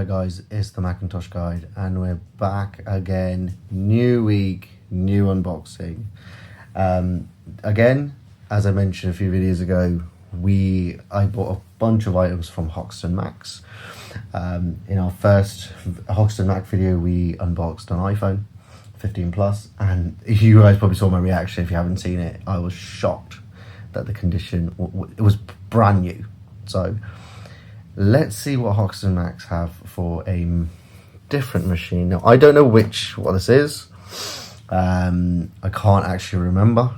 Hi guys, it's the Macintosh Guide and we're back again. New week, new unboxing. Again, as I mentioned a few videos ago, I bought a bunch of items from Hoxton Macs. In our first Hoxton Mac video, we unboxed an iPhone 15 Plus, and you guys probably saw my reaction. If you haven't seen it, I was shocked that the condition, it was brand new. So let's see what Hoxton Macs have for a different machine. Now, I don't know what this is. I can't actually remember.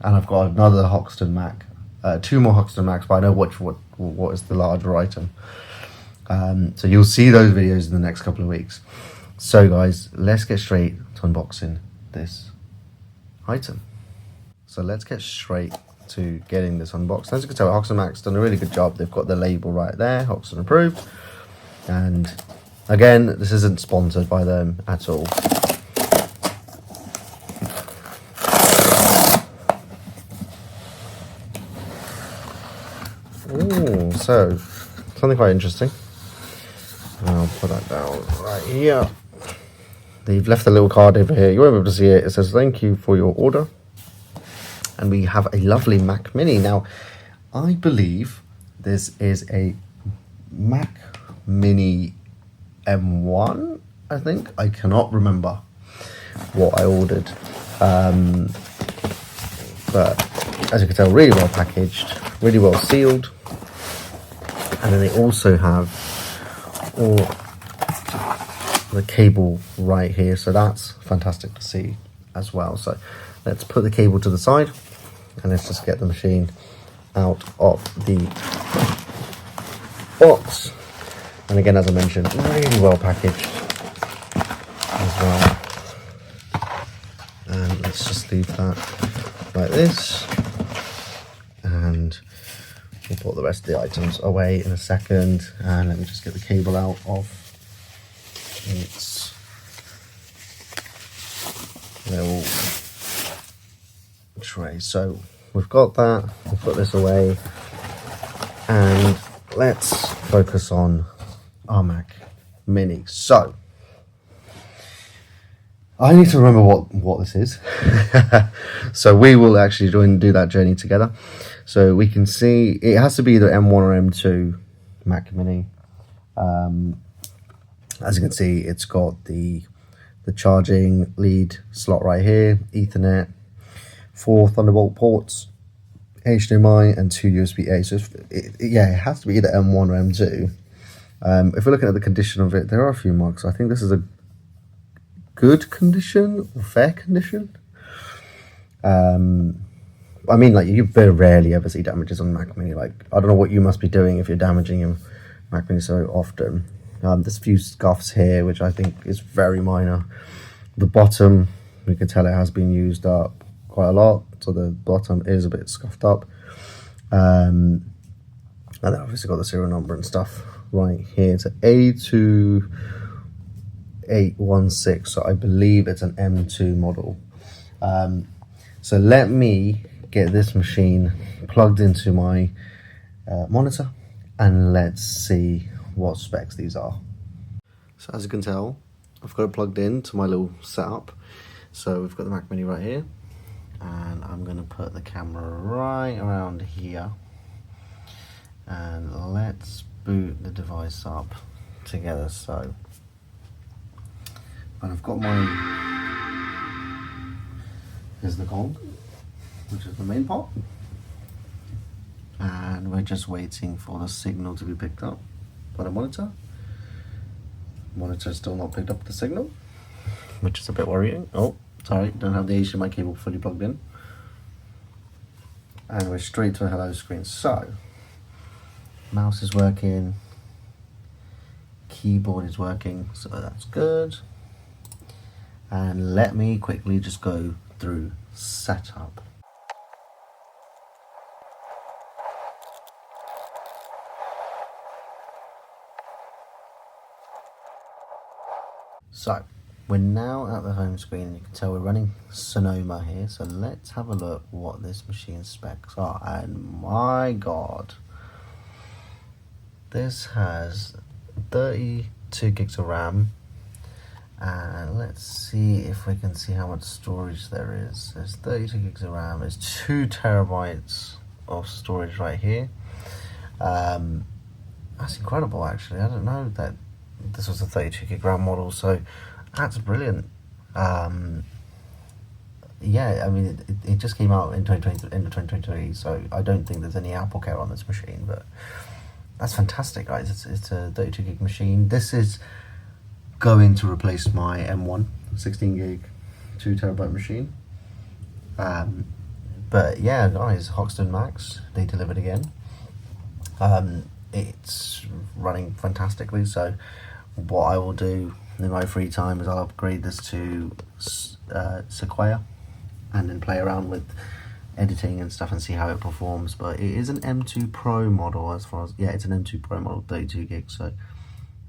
And I've got another Hoxton Mac, two more Hoxton Macs, but I know what is the larger item. So you'll see those videos in the next couple of weeks. So guys, let's get straight to unboxing this item. So let's get straight to getting this unboxed. As you can tell, Hoxton Mac's done a really good job. They've got the label right there, Hoxton approved. And again, this isn't sponsored by them at all. Ooh, so something quite interesting. I'll put that down right here. They've left a little card over here. You won't be able to see it. It says, "Thank you for your order." And we have a lovely Mac Mini. Now, I believe this is a Mac Mini M1, I think. I cannot remember what I ordered. But as you can tell, really well packaged, really well sealed. And then they also have all the cable right here. So that's fantastic to see as well. So let's put the cable to the side and let's just get the machine out of the box. And again, as I mentioned, really well packaged as well. And let's just leave that like this. And we'll put the rest of the items away in a second. And let me just get the cable out of its little tray. So we've got that. We'll put this away and let's focus on our Mac Mini. So I need to remember what this is. So we will actually do that journey together. So we can see it has to be either M1 or M2 Mac Mini. As you can see, it's got the charging lead slot right here, Ethernet, 4 Thunderbolt ports, HDMI, and 2 USB-A. So it has to be either M1 or M2. If we're looking at the condition of it, there are a few marks. I think this is a good condition or fair condition. I mean, like, you very rarely ever see damages on Mac Mini. Like, I don't know what you must be doing if you're damaging your Mac Mini so often. There's a few scuffs here, which I think is very minor. The bottom, we can tell it has been used up quite a lot, so the bottom is a bit scuffed up. And then obviously got the serial number and stuff right here. It's an A2816, so I believe it's an M2 model. So let me get this machine plugged into my monitor and let's see what specs these are. So as you can tell, I've got it plugged in to my little setup. So we've got the Mac Mini right here, and I'm going to put the camera right around here, and let's boot the device up together. So, and I've got here's the Gong, which is the main part, and we're just waiting for the signal to be picked up by the monitor. Monitor's still not picked up the signal, which is a bit worrying. Oh, sorry, don't have the HDMI cable fully plugged in. And we're straight to a hello screen. So, mouse is working, keyboard is working, so that's good. And let me quickly just go through setup. So we're now at the home screen, and you can tell we're running Sonoma here. So let's have a look what this machine's specs are. And my God, this has 30 2 gigs of RAM. And let's see if we can see how much storage there is. There's 32 gigs of RAM. There's 2 terabytes of storage right here. That's incredible, actually. I don't know that this was a 32 gig RAM model, so that's brilliant. Yeah, I mean, it just came out in 2020, end of 2023, so I don't think there's any AppleCare on this machine, but that's fantastic, guys. It's a 32 gig machine. This is going to replace my M1 16 gig 2 terabyte machine. But yeah, guys, Hoxton Max, they delivered again. It's running fantastically, so what I will do in my free time is I'll upgrade this to Sequoia and then play around with editing and stuff and see how it performs. But it is an M2 Pro model, as far as, yeah, it's an M2 Pro model, 32 gigs, so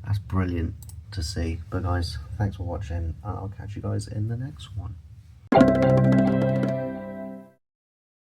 that's brilliant to see. But guys, thanks for watching, and I'll catch you guys in the next one.